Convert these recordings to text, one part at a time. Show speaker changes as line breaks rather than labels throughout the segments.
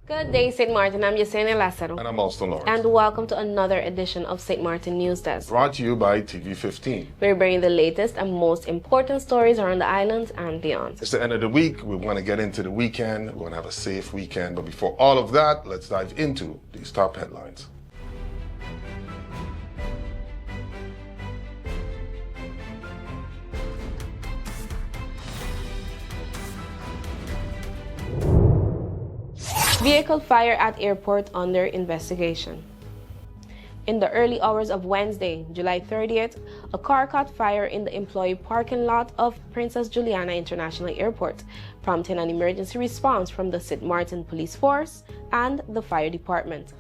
Good day, St. Martin. I'm Yesenia Lazaro.
And I'm Alston Lawrence.
And welcome to another edition of St. Martin News Desk.
Brought to you by TV15.
We're bringing the latest and most important stories around the islands and beyond.
It's the end of the week. We want to get into the weekend. We want to have a safe weekend. But before all of that, let's dive into these top headlines.
Vehicle fire at airport under investigation. In the early hours of Wednesday, July 30th, a car caught fire in the employee parking lot of Princess Juliana International Airport, prompting an emergency response from the St. Martin Police Force and the fire department.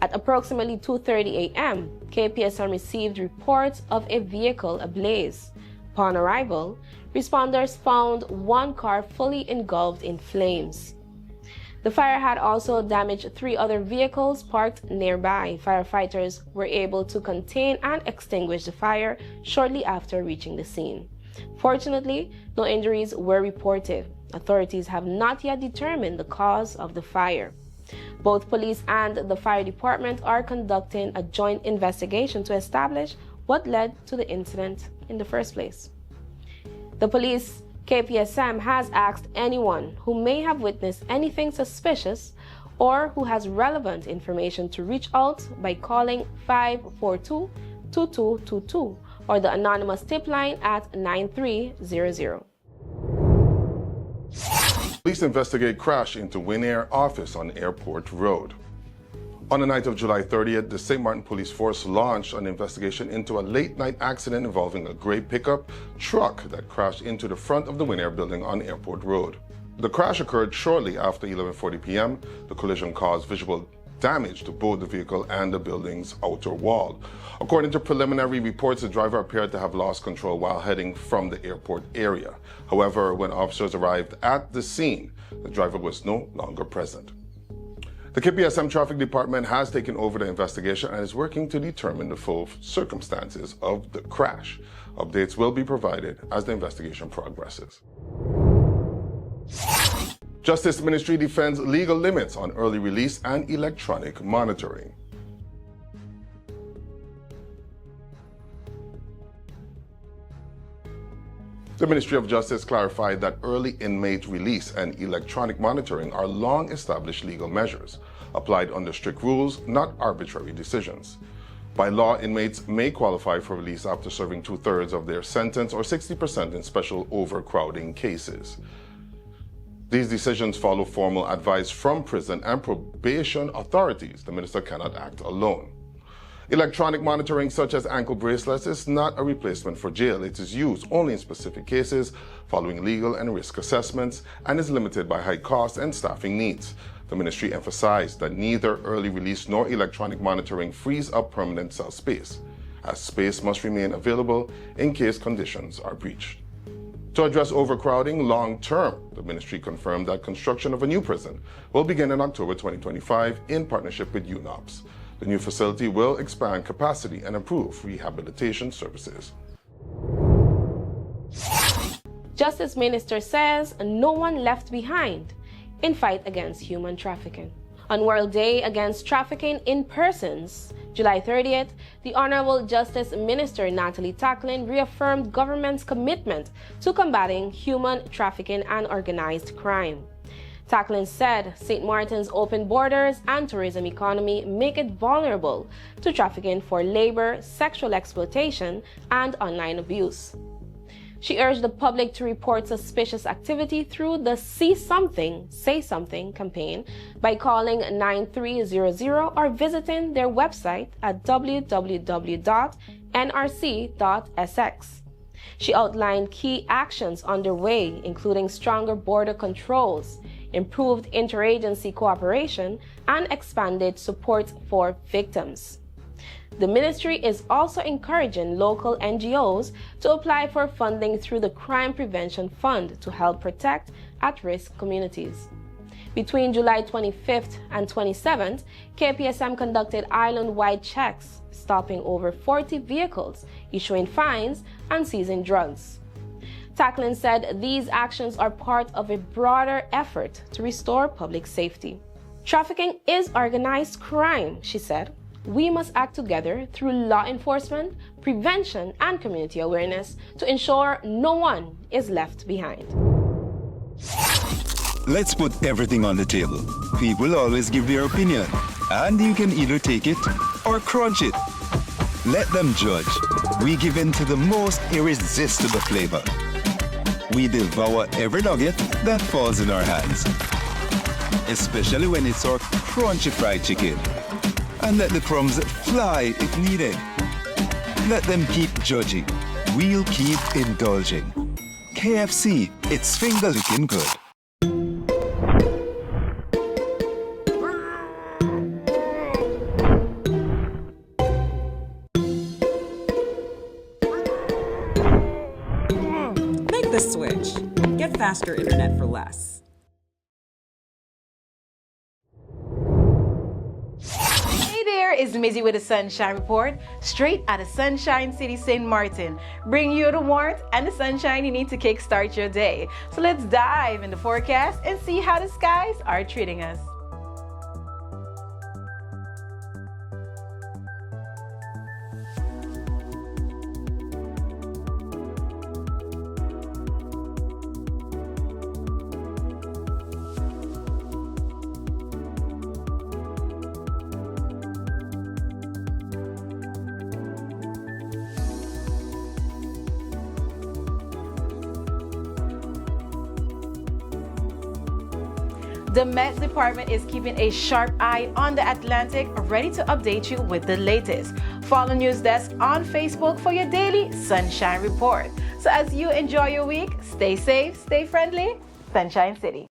At approximately 2:30 a.m., KPSM received reports of a vehicle ablaze. Upon arrival, responders found one car fully engulfed in flames. The fire had also damaged 3 other vehicles parked nearby. Firefighters were able to contain and extinguish the fire shortly after reaching the scene. Fortunately, no injuries were reported. Authorities have not yet determined the cause of the fire. Both police and the fire department are conducting a joint investigation to establish what led to the incident in the first place. The police KPSM has asked anyone who may have witnessed anything suspicious or who has relevant information to reach out by calling 542-2222 or the anonymous tip line at 9300.
Police investigate crash into Winair office on Airport Road. On the night of July 30th, the St. Martin Police Force launched an investigation into a late-night accident involving a gray pickup truck that crashed into the front of the Winair building on Airport Road. The crash occurred shortly after 11:40 p.m. The collision caused visual damage to both the vehicle and the building's outer wall. According to preliminary reports, the driver appeared to have lost control while heading from the airport area. However, when officers arrived at the scene, the driver was no longer present. The KPSM Traffic Department has taken over the investigation and is working to determine the full circumstances of the crash. Updates will be provided as the investigation progresses. Justice Ministry defends legal limits on early release and electronic monitoring. The Ministry of Justice clarified that early inmate release and electronic monitoring are long-established legal measures, applied under strict rules, not arbitrary decisions. By law, inmates may qualify for release after serving 2/3 of their sentence or 60% in special overcrowding cases. These decisions follow formal advice from prison and probation authorities. The minister cannot act alone. Electronic monitoring such as ankle bracelets is not a replacement for jail. It is used only in specific cases following legal and risk assessments and is limited by high costs and staffing needs. The ministry emphasized that neither early release nor electronic monitoring frees up permanent cell space, as space must remain available in case conditions are breached. To address overcrowding long-term, the ministry confirmed that construction of a new prison will begin in October 2025 in partnership with UNOPS. The new facility will expand capacity and improve rehabilitation services.
Justice Minister says no one left behind in fight against human trafficking. On World Day Against Trafficking in Persons, July 30th, the Honorable Justice Minister Natalie Tacklin reaffirmed government's commitment to combating human trafficking and organized crime. Tacklin said St. Martin's open borders and tourism economy make it vulnerable to trafficking for labor, sexual exploitation, and online abuse. She urged the public to report suspicious activity through the See Something, Say Something campaign by calling 9300 or visiting their website at www.nrc.sx. She outlined key actions underway, including stronger border controls, improved interagency cooperation, and expanded support for victims. The ministry is also encouraging local NGOs to apply for funding through the Crime Prevention Fund to help protect at-risk communities. Between July 25th and 27th, KPSM conducted island-wide checks, stopping over 40 vehicles, issuing fines, and seizing drugs. Tacklin said these actions are part of a broader effort to restore public safety. Trafficking is organized crime, she said. We must act together through law enforcement, prevention, and community awareness to ensure no one is left behind.
Let's put everything on the table. People always give their opinion, and you can either take it or crunch it. Let them judge. We give in to the most irresistible flavor. We devour every nugget that falls in our hands, especially when it's our crunchy fried chicken. And let the crumbs fly if needed. Let them keep judging. We'll keep indulging. KFC, it's finger-licking good.
Make the switch. Get faster internet for less.
Is Mizzy with the Sunshine Report, straight out of Sunshine City, St. Martin, bring you the warmth and the sunshine you need to kickstart your day. So let's dive in the forecast and see how the skies are treating us. The Met Department is keeping a sharp eye on the Atlantic, ready to update you with the latest. Follow NEWSDESK on Facebook for your daily Sunshine Report. So as you enjoy your week, stay safe, stay friendly, Sunshine City.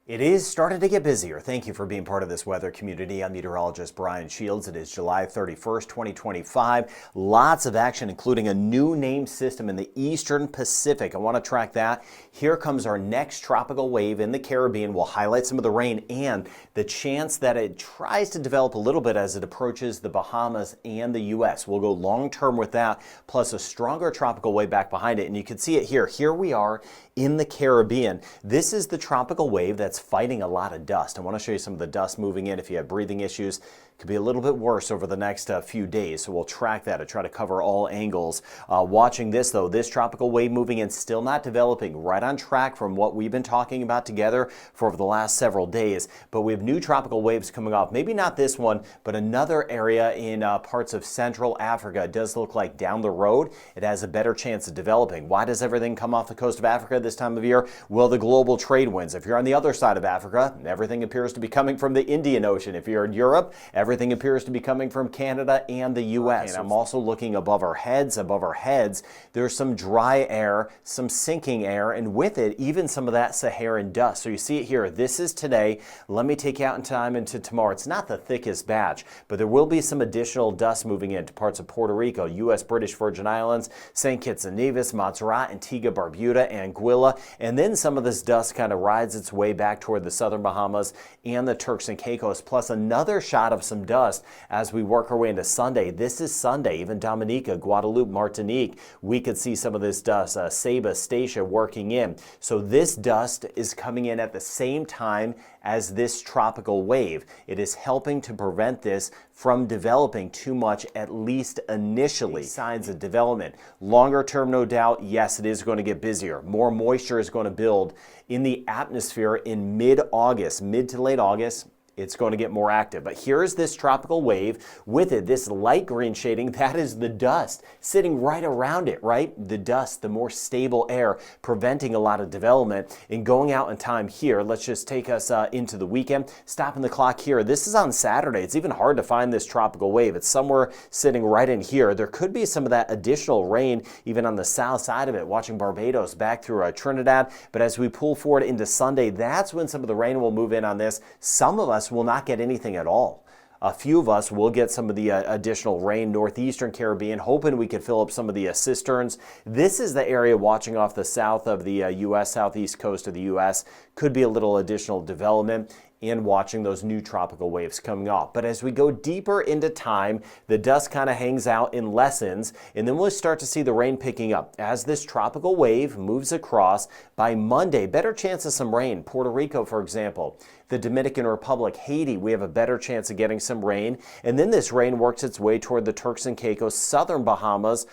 It is starting to get busier. Thank you for being part of this weather community. I'm meteorologist Brian Shields. It is July 31st, 2025. Lots of action, including a new named system in the Eastern Pacific. I want to track that. Here comes our next tropical wave in the Caribbean. We'll highlight some of the rain and the chance that it tries to develop a little bit as it approaches the Bahamas and the U.S. We'll go long term with that, plus a stronger tropical wave back behind it. And you can see it here. Here we are in the Caribbean. This is the tropical wave that's fighting a lot of dust. I want to show you some of the dust moving in. If you have breathing issues, could be a little bit worse over the next few days, so we'll track that. I try to cover all angles. Watching this though, this tropical wave moving in, still not developing, right on track from what we've been talking about together for over the last several days. But we have new tropical waves coming off. Maybe not this one, but another area in parts of Central Africa. It does look like down the road it has a better chance of developing. Why does everything come off the coast of Africa this time of year? Well, the global trade winds. If you're on the other side of Africa, everything appears to be coming from the Indian Ocean. If you're in Europe, everything appears to be coming from Canada and the U.S. And I'm also looking above our heads. Above our heads, there's some dry air, some sinking air, and with it, even some of that Saharan dust. So you see it here. This is today. Let me take you out in time into tomorrow. It's not the thickest batch, but there will be some additional dust moving into parts of Puerto Rico, U.S. British Virgin Islands, St. Kitts and Nevis, Montserrat, Antigua, Barbuda, Anguilla, and then some of this dust kind of rides its way back toward the southern Bahamas and the Turks and Caicos, plus another shot of some dust as we work our way into Sunday. This is Sunday. Even Dominica, Guadeloupe, Martinique, we could see some of this dust. Saba, Statia working in. So this dust is coming in at the same time as this tropical wave. It is helping to prevent this from developing too much, at least initially. Signs of development. Longer term, no doubt, yes, it is going to get busier. More moisture is going to build in the atmosphere in mid-August, mid to late August. It's going to get more active. But here's this tropical wave with it, this light green shading, that is the dust sitting right around it, right? The dust, the more stable air, preventing a lot of development. And going out in time here, let's just take us into the weekend. Stopping the clock here. This is on Saturday. It's even hard to find this tropical wave. It's somewhere sitting right in here. There could be some of that additional rain even on the south side of it, watching Barbados back through Trinidad. But as we pull forward into Sunday, that's when some of the rain will move in on this. Some of us will not get anything at all. A few of us will get some of the additional rain, northeastern Caribbean, hoping we could fill up some of the cisterns. This is the area watching off the south of the U.S., southeast coast of the U.S. Could be a little additional development. and watching those new tropical waves coming off. But as we go deeper into time, the dust kind of hangs out and lessens, and then we'll start to see the rain picking up. As this tropical wave moves across, by Monday, better chance of some rain. Puerto Rico, for example. The Dominican Republic, Haiti, we have a better chance of getting some rain. And then this rain works its way toward the Turks and Caicos, southern Bahamas,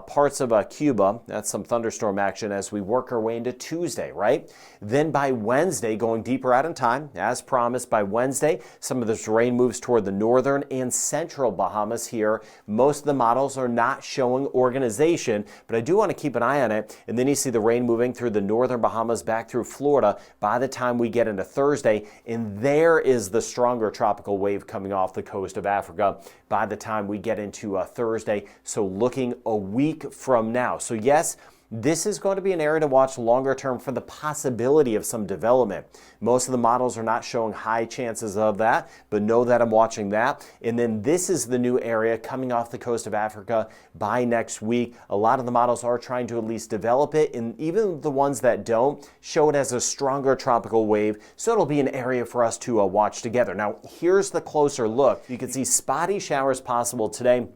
parts of Cuba. That's some thunderstorm action as we work our way into Tuesday, right? Then by Wednesday, going deeper out in time, as promised, by Wednesday, some of this rain moves toward the northern and central Bahamas here. Most of the models are not showing organization, but I do want to keep an eye on it. And then you see the rain moving through the northern Bahamas back through Florida by the time we get into Thursday. And there is the stronger tropical wave coming off the coast of Africa by the time we get into Thursday. So looking a week from now. So yes, this is going to be an area to watch longer term for the possibility of some development. Most of the models are not showing high chances of that, but know that I'm watching that. And then this is the new area coming off the coast of Africa by next week. A lot of the models are trying to at least develop it, and even the ones that don't show it as a stronger tropical wave. So it'll be an area for us to watch together. Now, here's the closer look. You can see spotty showers possible today.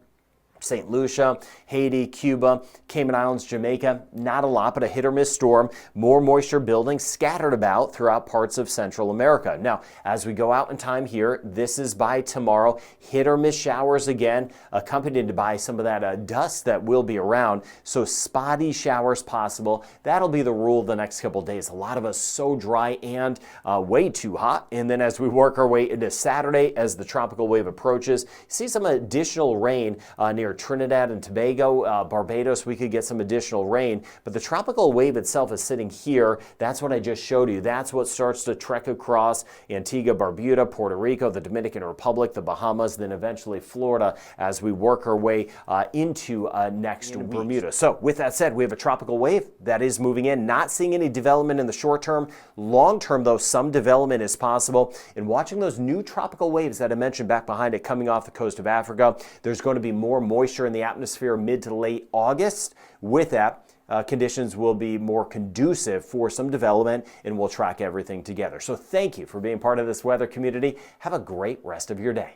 St. Lucia, Haiti, Cuba, Cayman Islands, Jamaica, not a lot, but a hit or miss storm. More moisture building scattered about throughout parts of Central America. Now, as we go out in time here, this is by tomorrow. Hit or miss showers again, accompanied by some of that dust that will be around. So spotty showers possible. That'll be the rule the next couple of days. A lot of us so dry and way too hot. And then as we work our way into Saturday, as the tropical wave approaches, see some additional rain near Trinidad and Tobago, Barbados. We could get some additional rain, but the tropical wave itself is sitting here. That's what I just showed you. That's what starts to trek across Antigua, Barbuda, Puerto Rico, the Dominican Republic, the Bahamas, then eventually Florida as we work our way into next week. Bermuda. So with that said, we have a tropical wave that is moving in, not seeing any development in the short term. Long term though, some development is possible. And watching those new tropical waves that I mentioned back behind it coming off the coast of Africa, there's going to be more moisture in the atmosphere mid to late August. With that, conditions will be more conducive for some development, and we'll track everything together. So thank you for being part of this weather community. Have a great rest of your day.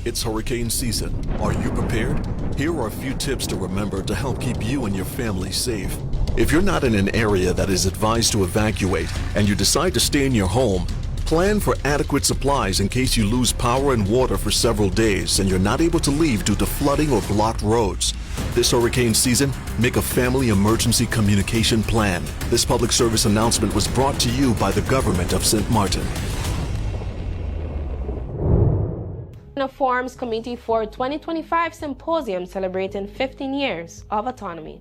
It's hurricane season. Are you prepared? Here are a few tips to remember to help keep you and your family safe. If you're not in an area that is advised to evacuate and you decide to stay in your home, plan for adequate supplies in case you lose power and water for several days and you're not able to leave due to flooding or blocked roads. This hurricane season, make a family emergency communication plan. This public service announcement was brought to you by the government of St. Martin.
Forms Committee for 2025 Symposium celebrating 15 years of autonomy.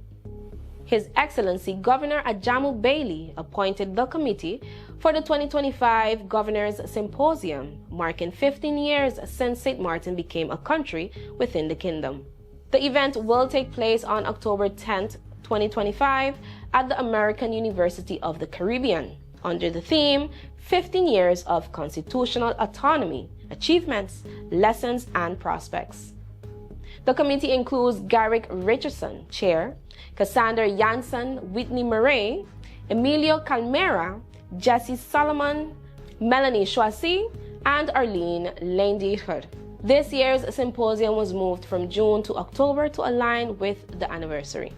His Excellency Governor Ajamu Bailey appointed the committee for the 2025 Governors Symposium, marking 15 years since St. Martin became a country within the kingdom. The event will take place on October 10, 2025 at the American University of the Caribbean under the theme 15 Years of Constitutional Autonomy, Achievements, Lessons, and Prospects. The committee includes Garrick Richardson, Chair, Cassandra Jansen, Whitney Murray, Emilio Calmera, Jesse Solomon, Melanie Schwassi, and Arlene Leindicher. This year's symposium was moved from June to October to align with the anniversary.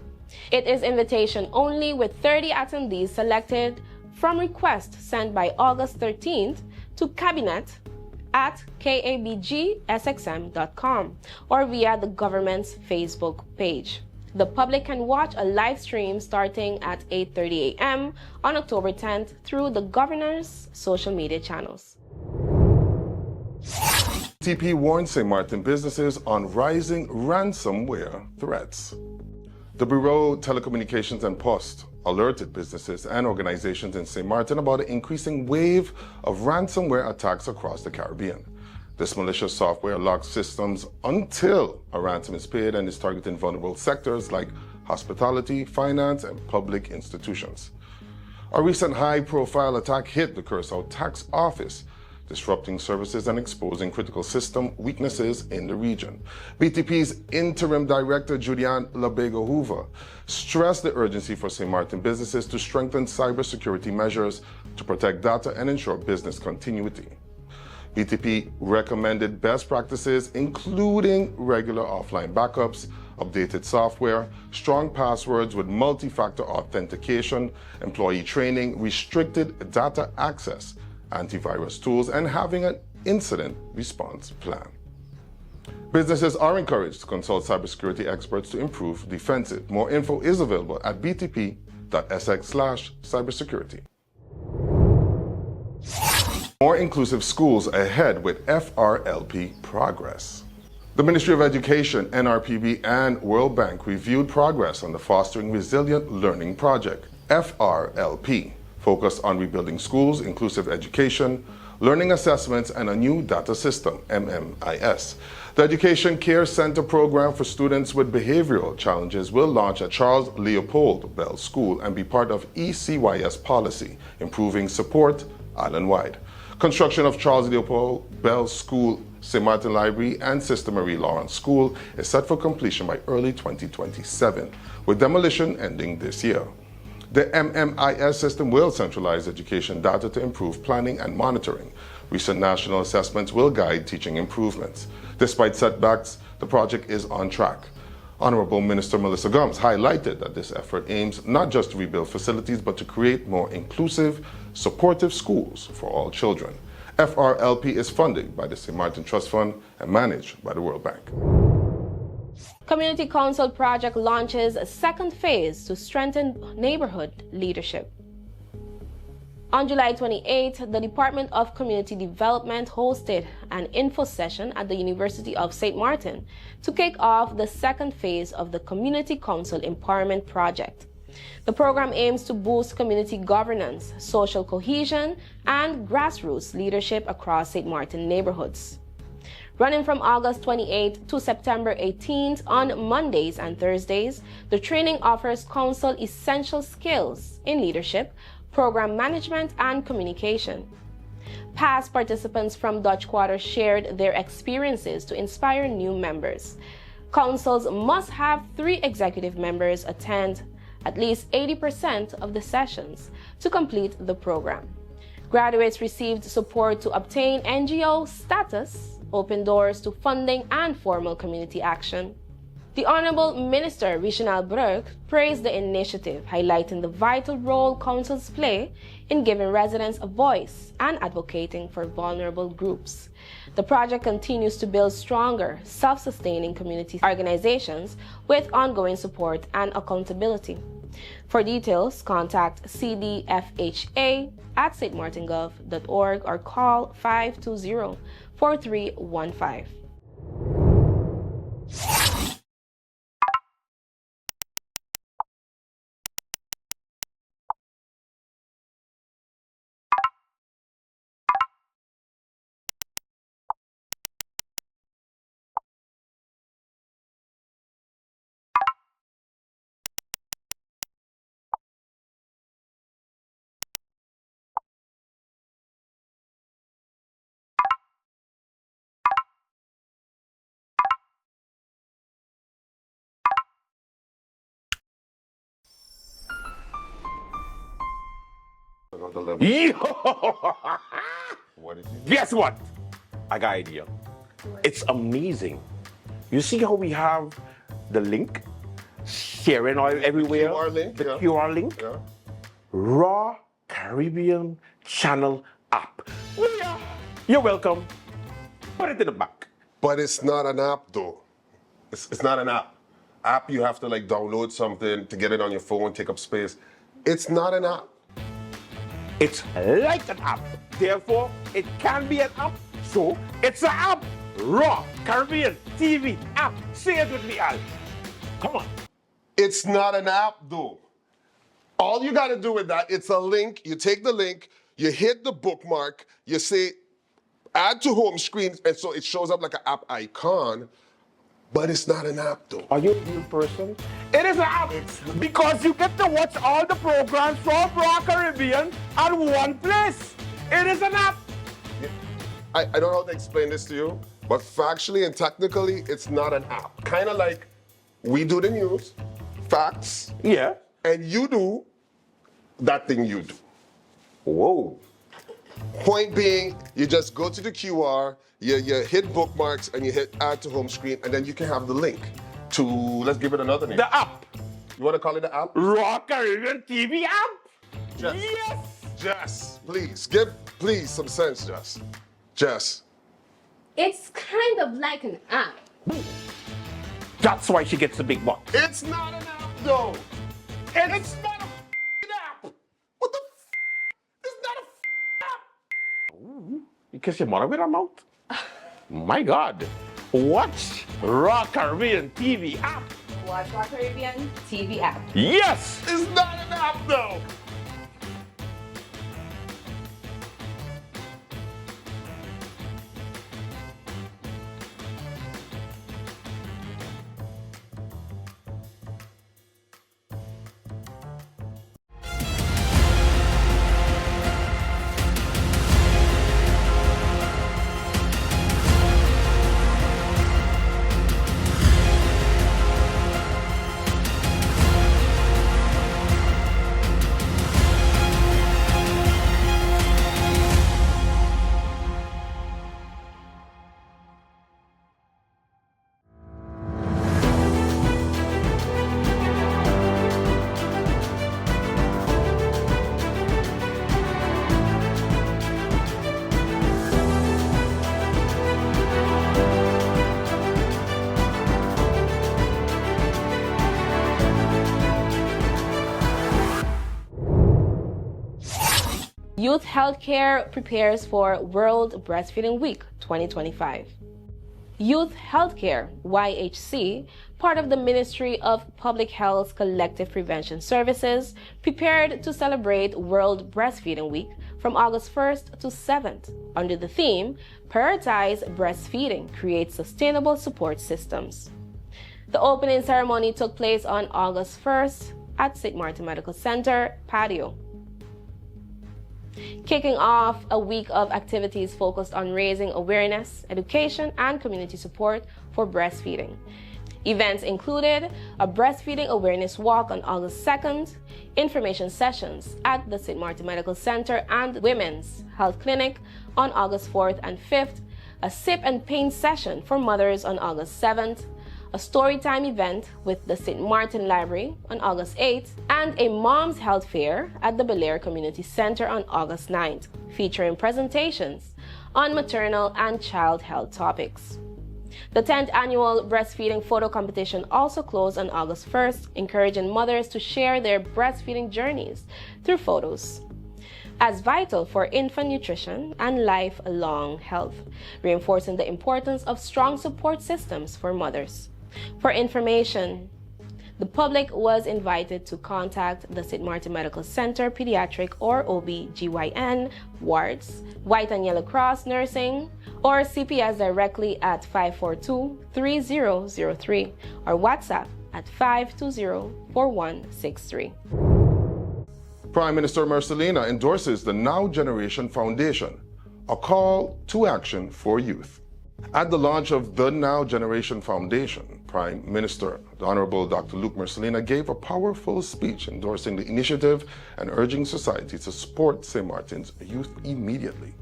It is invitation only with 30 attendees selected from requests sent by August 13th to cabinet@kabgsxm.com or via the government's Facebook page. The public can watch a live stream starting at 8:30 a.m. on October 10th through the governor's social media channels.
TP warns St. Martin businesses on rising ransomware threats. The Bureau, Telecommunications and Post alerted businesses and organizations in St. Martin about an increasing wave of ransomware attacks across the Caribbean. This malicious software locks systems until a ransom is paid and is targeting vulnerable sectors like hospitality, finance, and public institutions. A recent high-profile attack hit the Curacao Tax Office, disrupting services and exposing critical system weaknesses in the region. BTP's Interim Director, Julian Labego-Hoover, stressed the urgency for St. Martin businesses to strengthen cybersecurity measures to protect data and ensure business continuity. BTP recommended best practices, including regular offline backups, updated software, strong passwords with multi-factor authentication, employee training, restricted data access, antivirus tools, and having an incident response plan. Businesses are encouraged to consult cybersecurity experts to improve defensive. More info is available at btp.sx/cybersecurity. More inclusive schools ahead with FRLP progress. The Ministry of Education, NRPB, and World Bank reviewed progress on the Fostering Resilient Learning Project, FRLP, focused on rebuilding schools, inclusive education, learning assessments, and a new data system, MMIS. The Education Care Center program for students with behavioral challenges will launch at Charles Leopold Bell School and be part of ECYS policy, improving support island-wide. Construction of Charles Leopold Bell School, St. Martin Library, and Sister Marie Lawrence School is set for completion by early 2027, with demolition ending this year. The MMIS system will centralize education data to improve planning and monitoring. Recent national assessments will guide teaching improvements. Despite setbacks, the project is on track. Honorable Minister Melissa Gumbs highlighted that this effort aims not just to rebuild facilities, but to create more inclusive, supportive schools for all children. FRLP is funded by the St. Martin Trust Fund and managed by the World Bank.
Community Council project launches a second phase to strengthen neighborhood leadership. On July 28, the Department of Community Development hosted an info session at the University of St. Martin to kick off the second phase of the Community Council Empowerment Project. The program aims to boost community governance, social cohesion, and grassroots leadership across St. Martin neighborhoods. Running from August 28 to September 18th on Mondays and Thursdays, the training offers council essential skills in leadership, program management, and communication. Past participants from Dutch Quarter shared their experiences to inspire new members. Councils must have 3 executive members attend at least 80% of the sessions to complete the program. Graduates received support to obtain NGO status, open doors to funding and formal community action. The Honorable Minister Richinal Brugh praised the initiative, highlighting the vital role councils play in giving residents a voice and advocating for vulnerable groups. The project continues to build stronger, self-sustaining community organizations with ongoing support and accountability. For details, contact cdfha@stmartingov.org or call 520-4315.
Guess what? I got an idea. It's amazing. You see how we have the link sharing all everywhere?
QR link,
the
yeah.
QR link?
Yeah.
Raw Caribbean Channel app. Yeah. You're welcome. Put it in the back.
But it's not an app though. It's not an app. App, you have to like download something to get it on your phone, take up space. It's not an app.
It's like an app. Therefore, it can be an app. So, it's an app. Raw Caribbean TV app. Say it with me, Al. Come on.
It's not an app though. All you gotta do with that, it's a link. You take the link, you hit the bookmark, you say add to home screen, and so it shows up like an app icon, but it's not an app though.
Are you a real person? It is an app because you get to watch all the programs from Raw Caribbean at one place. It is an app.
I don't know how to explain this to you, but factually and technically, it's not an app. Kind of like we do the news, facts,
Yeah.
and you do that thing you do.
Whoa.
Point being, you just go to the QR, you hit bookmarks, and you hit add to home screen, and then you can have the link to, let's give it another name.
The app.
You want to call it the app?
Raw Caribbean TV app.
Jess.
Yes.
Jess, please, give some sense, Jess. Jess.
It's kind of like an app.
That's why she gets the big bucks.
It's not an app, though. It's not a f***ing app. What the f***? It's not a f***ing app.
Ooh, you kiss your mother with her mouth? My God. Watch Raw Caribbean TV app.
Watch Raw Caribbean TV app.
Yes.
It's not an app, though.
Youth Healthcare prepares for World Breastfeeding Week 2025. Youth Healthcare, YHC, part of the Ministry of Public Health's Collective Prevention Services, prepared to celebrate World Breastfeeding Week from August 1st to 7th under the theme, Prioritize Breastfeeding, Create Sustainable Support Systems. The opening ceremony took place on August 1st at St. Martin Medical Center patio, kicking off a week of activities focused on raising awareness, education, and community support for breastfeeding. Events included a breastfeeding awareness walk on August 2nd, information sessions at the St. Martin Medical Center and Women's Health Clinic on August 4th and 5th, a sip and paint session for mothers on August 7th, a storytime event with the St. Martin Library on August 8th, and a Mom's Health Fair at the Bel Air Community Center on August 9th, featuring presentations on maternal and child health topics. The 10th annual breastfeeding photo competition also closed on August 1st, encouraging mothers to share their breastfeeding journeys through photos, as vital for infant nutrition and lifelong health, reinforcing the importance of strong support systems for mothers. For information, the public was invited to contact the St. Martin Medical Center Pediatric or OB/GYN wards, White and Yellow Cross Nursing, or CPS directly at 542-3003 or WhatsApp at 520-4163.
Prime Minister Mercelina endorses the Now Generation Foundation, a call to action for youth. At the launch of the Now Generation Foundation, Prime Minister, the Honorable Dr. Luke Mercelina, gave a powerful speech endorsing the initiative and urging society to support St. Martin's youth immediately.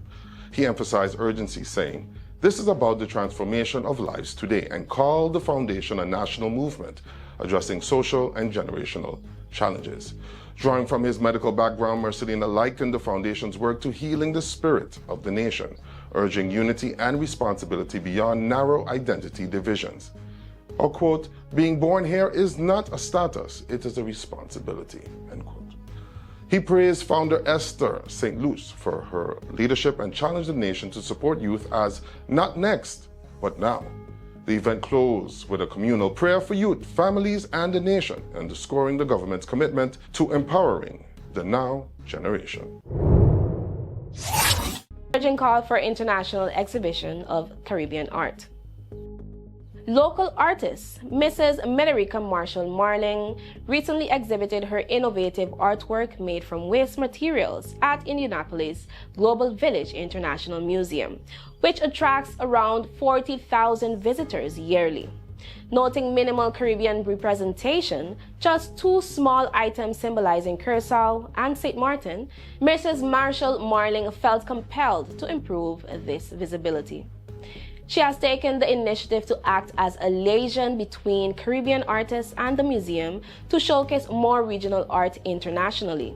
He emphasized urgency, saying, "This is about the transformation of lives today," and called the foundation a national movement addressing social and generational challenges. Drawing from his medical background, Mercelina likened the foundation's work to healing the spirit of the nation, urging unity and responsibility beyond narrow identity divisions. Or quote, "Being born here is not a status, it is a responsibility," end quote. He praised founder Esther St. Luce for her leadership and challenged the nation to support youth as not next, but now. The event closed with a communal prayer for youth, families, and the nation, underscoring the government's commitment to empowering the now generation. Urgent
call for international exhibition of Caribbean art. Local artist Mrs. Mederica Marshall Marling recently exhibited her innovative artwork made from waste materials at Indianapolis Global Village International Museum, which attracts around 40,000 visitors yearly. Noting minimal Caribbean representation, just 2 small items symbolizing Curacao and St. Martin, Mrs. Marshall Marling felt compelled to improve this visibility. She has taken the initiative to act as a liaison between Caribbean artists and the museum to showcase more regional art internationally.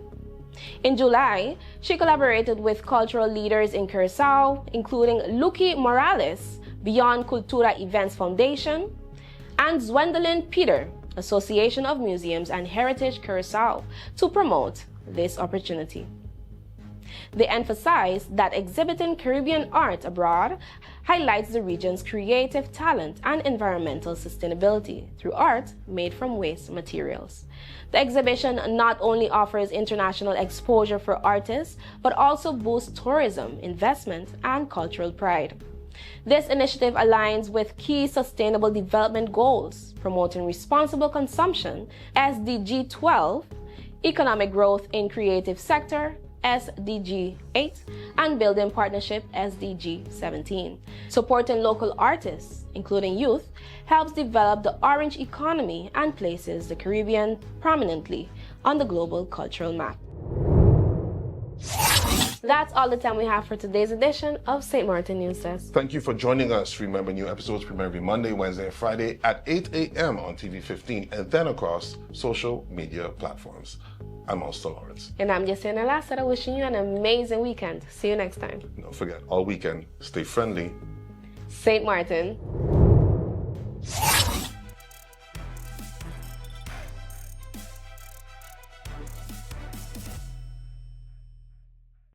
In July, she collaborated with cultural leaders in Curacao, including Lucky Morales, Beyond Cultura Events Foundation, and Zwendolyn Peter, Association of Museums and Heritage Curacao, to promote this opportunity. They emphasize that exhibiting Caribbean art abroad highlights the region's creative talent and environmental sustainability through art made from waste materials. The exhibition not only offers international exposure for artists, but also boosts tourism, investment, and cultural pride. This initiative aligns with key sustainable development goals, promoting responsible consumption, SDG 12, economic growth in creative sector, SDG 8, and building partnership, SDG 17. Supporting local artists, including youth, helps develop the orange economy and places the Caribbean prominently on the global cultural map. That's all the time we have for today's edition of St. Martin News Desk.
Thank you for joining us. Remember, new episodes premiere every Monday, Wednesday, and Friday at 8 a.m. on TV 15 and then across social media platforms. I'm Austin Lawrence.
And I'm Yesenia Lasara, wishing you an amazing weekend. See you next time.
Don't forget, all weekend, stay friendly.
St. Martin.